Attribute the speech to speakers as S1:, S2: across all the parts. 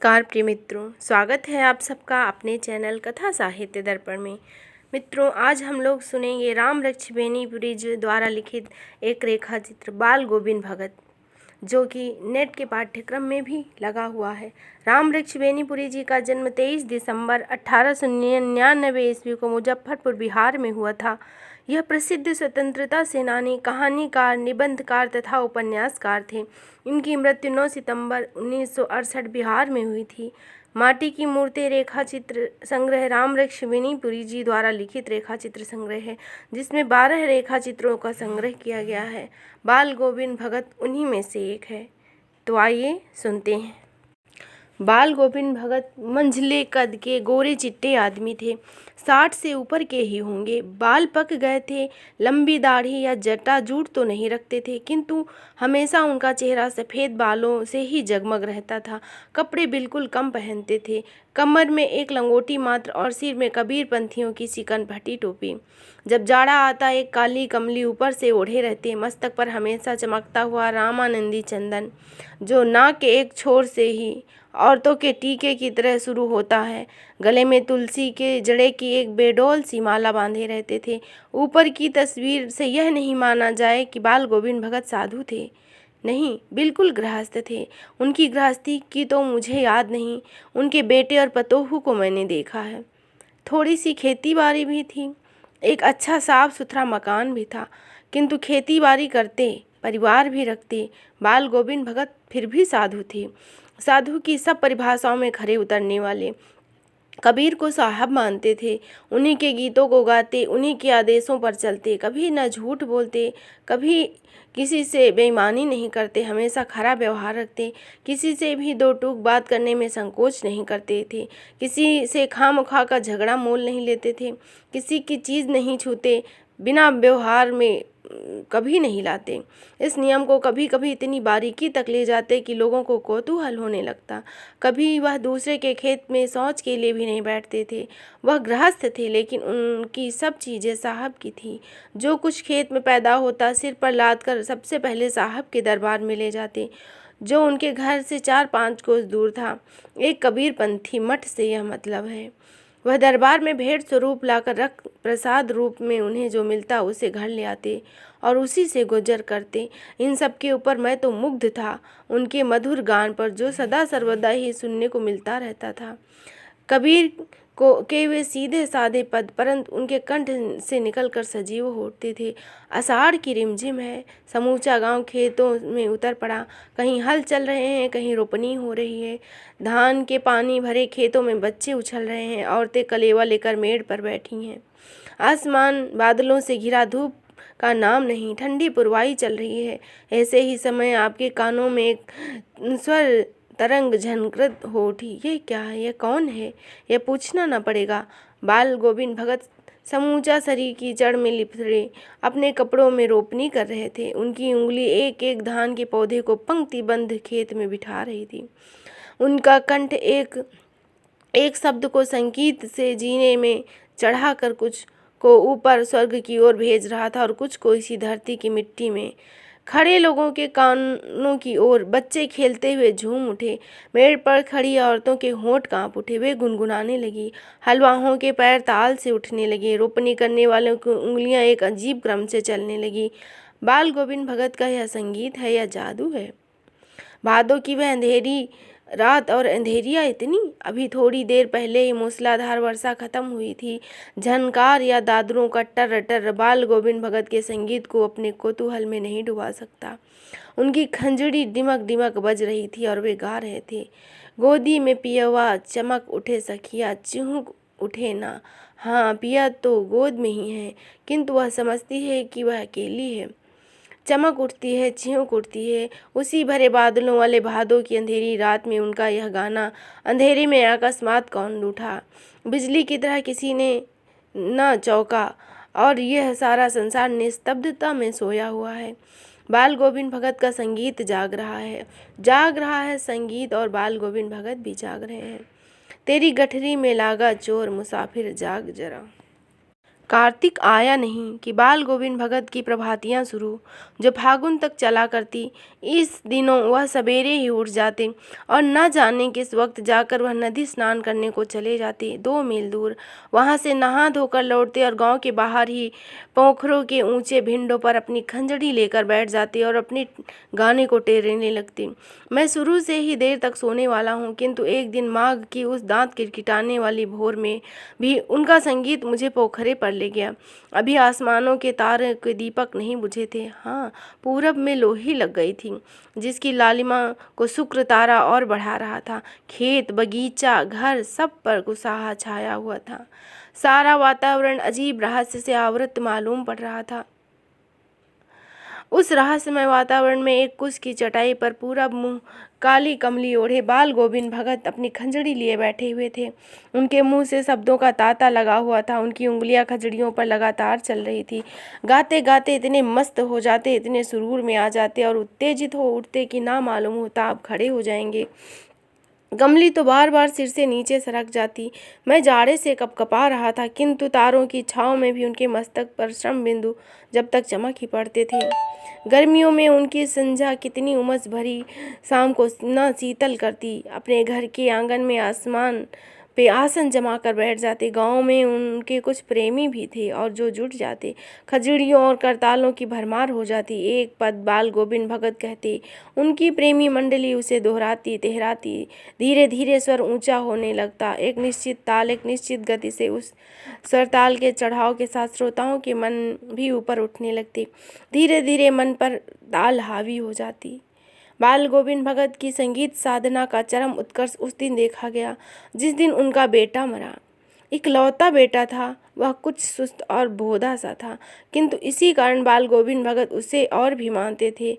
S1: नमस्कार प्रिय मित्रों, स्वागत है आप सबका अपने चैनल कथा साहित्य दर्पण में। मित्रों, आज हम लोग सुनेंगे राम वृक्ष बेनीपुरी जी द्वारा लिखित एक रेखा चित्र बाल गोविंद भगत, जो कि नेट के पाठ्यक्रम में भी लगा हुआ है। राम वृक्ष बेनीपुरी जी का जन्म 23 दिसंबर 1899 ईस्वी को मुजफ्फरपुर बिहार में हुआ था। यह प्रसिद्ध स्वतंत्रता सेनानी, कहानीकार, निबंधकार तथा उपन्यासकार थे। इनकी मृत्यु 9 सितंबर 1968 बिहार में हुई थी। माटी की मूर्ति रेखा चित्र संग्रह राम वृक्ष बेनीपुरी जी द्वारा लिखित रेखा चित्र संग्रह है, जिसमें 12 रेखा चित्रों का संग्रह किया गया है। बाल गोविंद भगत उन्हीं में से एक है। तो आइए सुनते हैं। बाल गोविंद भगत मंझले कद के गोरे चिट्टे आदमी थे। 60 से ऊपर के ही होंगे। बाल पक गए थे। लंबी दाढ़ी या जटा जूट तो नहीं रखते थे, किंतु हमेशा उनका चेहरा सफ़ेद बालों से ही जगमग रहता था। कपड़े बिल्कुल कम पहनते थे, कमर में एक लंगोटी मात्र और सिर में कबीर पंथियों की चिकन फटी टोपी। जब जाड़ा आता एक काली कमली ऊपर से ओढ़े रहते। मस्तक पर हमेशा चमकता हुआ रामानंदी चंदन, जो नाक के एक छोर से ही औरतों के टीके की तरह शुरू होता है। गले में तुलसी के जड़े की एक बेडौल सी माला बांधे रहते थे। ऊपर की तस्वीर से यह नहीं माना जाए कि बाल गोविंद भगत साधु थे। नहीं, बिल्कुल गृहस्थ थे। उनकी गृहस्थी की तो मुझे याद नहीं। उनके बेटे और पतोहू को मैंने देखा है। थोड़ी सी खेती बाड़ी भी थी। एक अच्छा साफ सुथरा मकान भी था, किंतु खेती बाड़ी करते, परिवार भी रखते। बाल गोविंद भगत फिर भी साधु थे। साधु की सब परिभाषाओं में खरे उतरने वाले। कबीर को साहब मानते थे। उन्हीं के गीतों को गाते, उन्हीं के आदेशों पर चलते। कभी न झूठ बोलते, कभी किसी से बेईमानी नहीं करते, हमेशा खरा व्यवहार रखते। किसी से भी दो टूक बात करने में संकोच नहीं करते थे। किसी से खामखा का झगड़ा मोल नहीं लेते थे। किसी की चीज़ नहीं छूते, बिना व्यवहार में कभी नहीं लाते। इस नियम को कभी कभी इतनी बारीकी तक ले जाते कि लोगों को कौतूहल होने लगता। कभी वह दूसरे के खेत में शौच के लिए भी नहीं बैठते थे। वह गृहस्थ थे, लेकिन उनकी सब चीज़ें साहब की थी। जो कुछ खेत में पैदा होता सिर पर लाद कर सबसे पहले साहब के दरबार में ले जाते, जो उनके घर से 4-5 कोस दूर था। एक कबीरपंथी मठ से यह मतलब है। वह दरबार में भेंट स्वरूप लाकर रख प्रसाद रूप में उन्हें जो मिलता उसे घर ले आते और उसी से गुजर करते। इन सब के ऊपर मैं तो मुग्ध था, उनके मधुर गान पर, जो सदा सर्वदा ही सुनने को मिलता रहता था। कबीर के वे सीधे साधे पद परंतु उनके कंठ से निकलकर सजीव होते थे। आषाढ़ की रिमझिम है। समूचा गांव खेतों में उतर पड़ा। कहीं हल चल रहे हैं, कहीं रोपनी हो रही है। धान के पानी भरे खेतों में बच्चे उछल रहे हैं। औरतें कलेवा लेकर मेड़ पर बैठी हैं। आसमान बादलों से घिरा, धूप का नाम नहीं। ठंडी पुरवाई चल रही है। ऐसे ही समय आपके कानों में एक स्वर तरंग झनकृत हो उठी। ये क्या है? यह कौन है? यह पूछना न पड़ेगा। बाल गोविंद भगत समूचा शरीर की जड़ में लिपटे अपने कपड़ों में रोपनी कर रहे थे। उनकी उंगली एक एक धान के पौधे को पंक्तिबद्ध खेत में बिठा रही थी। उनका कंठ एक एक शब्द को संगीत से जीने में चढ़ाकर कुछ को ऊपर स्वर्ग की ओर भेज रहा था और कुछ को इसी धरती की मिट्टी में। खड़े लोगों के कानों की ओर बच्चे खेलते हुए झूम उठे। मेड़ पर खड़ी औरतों के होंठ कांप उठे। वे गुनगुनाने लगी। हलवाहों के पैर ताल से उठने लगे। रोपनी करने वालों की उंगलियां एक अजीब क्रम से चलने लगी। बाल गोविंद भगत का यह संगीत है या जादू है? भादों की वह अंधेरी रात और अंधेरिया इतनी। अभी थोड़ी देर पहले ही मूसलाधार वर्षा खत्म हुई थी। झनकार या दादरों का टर टर बाल गोविंद भगत के संगीत को अपने कौतूहल में नहीं डुबा सकता। उनकी खंजड़ी डिमक डिमक बज रही थी और वे गा रहे थे। गोदी में पियवा चमक उठे सखिया, चिहुक उठे ना। हाँ, पिया तो गोद में ही है, किंतु वह समझती है कि वह अकेली है। चमक उठती है, चिहुक उठती है। उसी भरे बादलों वाले भादों की अंधेरी रात में उनका यह गाना। अंधेरे में अकस्मात कौन उठा? बिजली की तरह किसी ने न चौंका और यह सारा संसार निस्तब्धता में सोया हुआ है। बाल गोविंद भगत का संगीत जाग रहा है संगीत, और बाल गोविंद भगत भी जाग रहे हैं। तेरी गठरी में लागा चोर, मुसाफिर जाग जरा। कार्तिक आया नहीं कि बाल गोविंद भगत की प्रभातियां शुरू, जो फागुन तक चला करती। इस दिनों वह सवेरे ही उठ जाते और न जाने किस वक्त जाकर वह नदी स्नान करने को चले जाते 2 मील दूर। वहां से नहा धोकर लौटते और गांव के बाहर ही पोखरों के ऊंचे भिंडों पर अपनी खंजड़ी लेकर बैठ जाते और अपने गाने को टेरने लगते। मैं शुरू से ही देर तक सोने वाला हूँ, किंतु एक दिन माघ की उस दांत किटकिटाने वाली भोर में भी उनका संगीत मुझे पोखरे पर ले गया। अभी आसमानों के तारे के दीपक नहीं बुझे थे। हाँ, पूरब में लोही लग गई थी, जिसकी लालिमा को शुक्र तारा और बढ़ा रहा था। खेत, बगीचा, घर सब पर कुसाहा छाया हुआ था। सारा वातावरण अजीब रहस्य से आवृत मालूम पड़ रहा था। उस रहस्यमय वातावरण में एक कुश की चटाई पर पूरब मुंह काली कमली ओढ़े बाल गोविंद भगत अपनी खंजड़ी लिए बैठे हुए थे। उनके मुंह से शब्दों का तांता लगा हुआ था। उनकी उंगलियां खंजड़ियों पर लगातार चल रही थी। गाते गाते इतने मस्त हो जाते, इतने सुरूर में आ जाते और उत्तेजित हो उठते कि ना मालूम होता अब खड़े हो जाएंगे। कमली तो बार बार सिर से नीचे सरक जाती। मैं जाड़े से कपकपा रहा था, किंतु तारों की छाँव में भी उनके मस्तक पर श्रम बिंदु जब तक चमक ही पड़ते थे। गर्मियों में उनकी संध्या कितनी उमस भरी शाम को न शीतल करती। अपने घर के आंगन में आसमान पे आसन जमा कर बैठ जाते। गांव में उनके कुछ प्रेमी भी थे और जो जुट जाते। खजड़ियों और करतालों की भरमार हो जाती। एक पद बाल गोविंद भगत कहते, उनकी प्रेमी मंडली उसे दोहराती तेहराती। धीरे धीरे स्वर ऊंचा होने लगता। एक निश्चित ताल, एक निश्चित गति से उस स्वरताल के चढ़ाव के साथ श्रोताओं के मन भी ऊपर उठने लगते। धीरे धीरे मन पर ताल हावी हो जाती। बाल गोविंद भगत की संगीत साधना का चरम उत्कर्ष उस दिन देखा गया जिस दिन उनका बेटा मरा। इकलौता बेटा था, वह कुछ सुस्त और भोदा सा था, किंतु इसी कारण बाल गोविंद भगत उसे और भी मानते थे।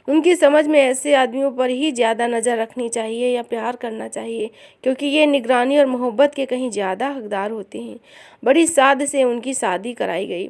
S1: उनकी समझ में ऐसे आदमियों पर ही ज़्यादा नज़र रखनी चाहिए या प्यार करना चाहिए, क्योंकि ये निगरानी और मोहब्बत के कहीं ज़्यादा हकदार होते हैं। बड़ी साध से उनकी शादी कराई गई।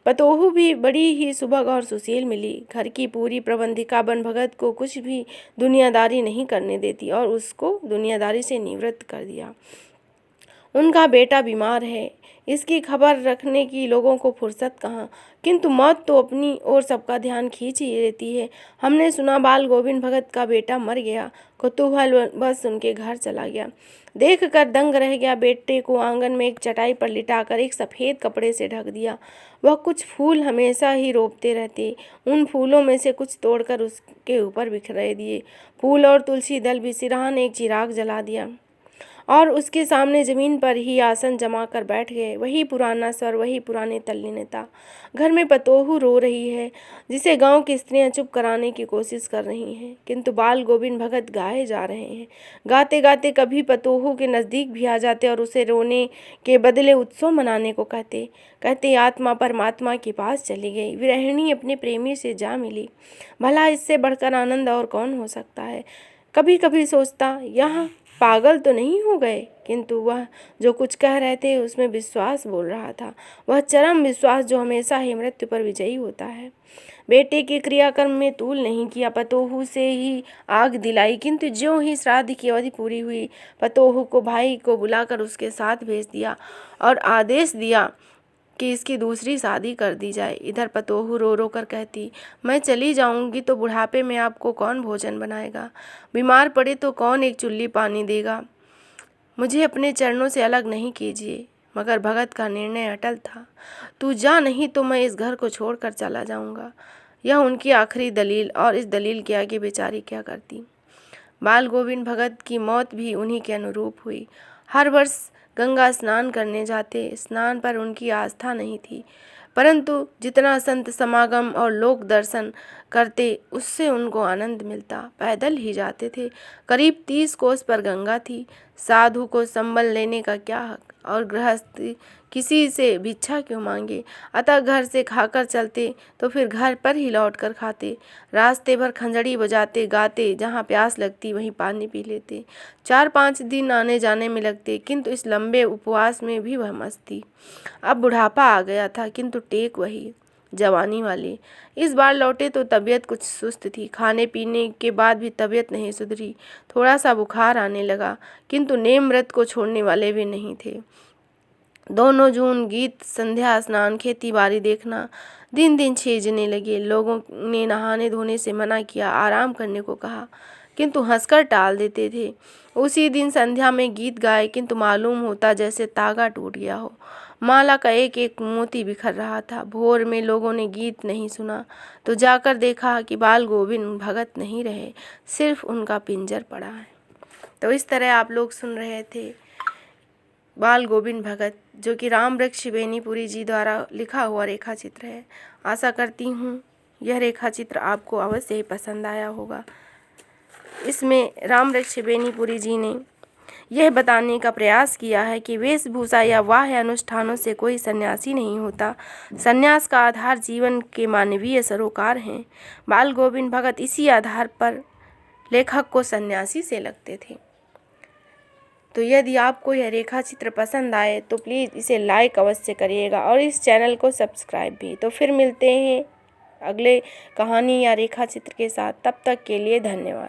S1: पतोहू भी बड़ी ही सुभग और सुशील मिली। घर की पूरी प्रबंधिका बन भगत को कुछ भी दुनियादारी नहीं करने देती और उसको दुनियादारी से निवृत्त कर दिया। उनका बेटा बीमार है, इसकी खबर रखने की लोगों को फुर्सत कहाँ, किंतु मौत तो अपनी ओर सबका ध्यान खींच ही लेती है। हमने सुना बाल गोविंद भगत का बेटा मर गया। कुतूहल बस उनके घर चला गया। देख कर दंग रह गया। बेटे को आंगन में एक चटाई पर लिटाकर एक सफ़ेद कपड़े से ढक दिया। वह कुछ फूल हमेशा ही रोपते रहते। उन फूलों में से कुछ तोड़कर उसके ऊपर बिखरे दिए। फूल और तुलसी दल भी सिरहान एक चिराग जला दिया और उसके सामने जमीन पर ही आसन जमा कर बैठ गए। वही पुराना स्वर, वही पुरानी तल्लीनता। घर में पतोहू रो रही है, जिसे गांव की स्त्रियां चुप कराने की कोशिश कर रही हैं, किंतु बाल गोविंद भगत गाए जा रहे हैं। गाते गाते कभी पतोहू के नज़दीक भी आ जाते और उसे रोने के बदले उत्सव मनाने को कहते। कहते आत्मा परमात्मा के पास चली गई, विरहिणी अपने प्रेमी से जा मिली। भला इससे बढ़कर आनंद और कौन हो सकता है। कभी कभी सोचता, यहाँ पागल तो नहीं हो गए, किंतु वह जो कुछ कह रहे थे उसमें विश्वास बोल रहा था। वह चरम विश्वास जो हमेशा ही मृत्यु पर विजयी होता है। बेटे के क्रियाक्रम में तूल नहीं किया, पतोहू से ही आग दिलाई, किंतु ज्यों ही श्राद्ध की अवधि पूरी हुई, पतोहू को भाई को बुलाकर उसके साथ भेज दिया और आदेश दिया कि इसकी दूसरी शादी कर दी जाए। इधर पतोहू रो रो कर कहती, मैं चली जाऊंगी तो बुढ़ापे में आपको कौन भोजन बनाएगा, बीमार पड़े तो कौन एक चुल्ली पानी देगा। मुझे अपने चरणों से अलग नहीं कीजिए। मगर भगत का निर्णय अटल था। तू जा, नहीं तो मैं इस घर को छोड़कर चला जाऊंगा। यह उनकी आखिरी दलील, और इस दलील के आगे बेचारी क्या करती। बाल गोविंद भगत की मौत भी उन्हीं के अनुरूप हुई। हर वर्ष गंगा स्नान करने जाते। स्नान पर उनकी आस्था नहीं थी, परंतु जितना संत समागम और लोक दर्शन करते उससे उनको आनंद मिलता। पैदल ही जाते थे। करीब 30 कोस पर गंगा थी। साधु को संबल लेने का क्या हक, और गृहस्थ किसी से भिक्षा क्यों मांगे। अतः घर से खाकर चलते तो फिर घर पर ही लौट कर खाते। रास्ते भर खंजड़ी बजाते गाते, जहाँ प्यास लगती वहीं पानी पी लेते। 4-5 दिन आने जाने में लगते, किंतु इस लंबे उपवास में भी वह मस्त थी। अब बुढ़ापा आ गया था, किंतु टेक वही जवानी वाली। इस बार लौटे तो तबीयत कुछ सुस्त थी। खाने पीने के बाद भी तबीयत नहीं सुधरी। थोड़ा सा बुखार आने लगा, किंतु नेम व्रत को छोड़ने वाले भी नहीं थे। दोनों जून गीत, संध्या स्नान, खेती बाड़ी देखना दिन दिन छीजने लगे। लोगों ने नहाने धोने से मना किया, आराम करने को कहा, किंतु हंसकर टाल देते थे। उसी दिन संध्या में गीत गाए, किंतु मालूम होता जैसे तागा टूट गया हो। माला का एक एक मोती बिखर रहा था। भोर में लोगों ने गीत नहीं सुना तो जाकर देखा कि बाल गोविंद भगत नहीं रहे, सिर्फ उनका पिंजर पड़ा है। तो इस तरह आप लोग सुन रहे थे बाल गोविंद भगत, जो कि रामवृक्ष बेनीपुरी जी द्वारा लिखा हुआ रेखा चित्र है। आशा करती हूँ यह रेखा चित्र आपको अवश्य ही पसंद आया होगा। इसमें रामवृक्ष बेनीपुरी जी ने यह बताने का प्रयास किया है कि वेशभूषा या बाह्य अनुष्ठानों से कोई सन्यासी नहीं होता। सन्यास का आधार जीवन के मानवीय सरोकार हैं। बाल गोविंद भगत इसी आधार पर लेखक को सन्यासी से लगते थे। तो यदि आपको यह रेखा चित्र पसंद आए तो प्लीज़ इसे लाइक अवश्य करिएगा और इस चैनल को सब्सक्राइब भी। तो फिर मिलते हैं अगले कहानी या रेखा चित्र के साथ। तब तक के लिए धन्यवाद।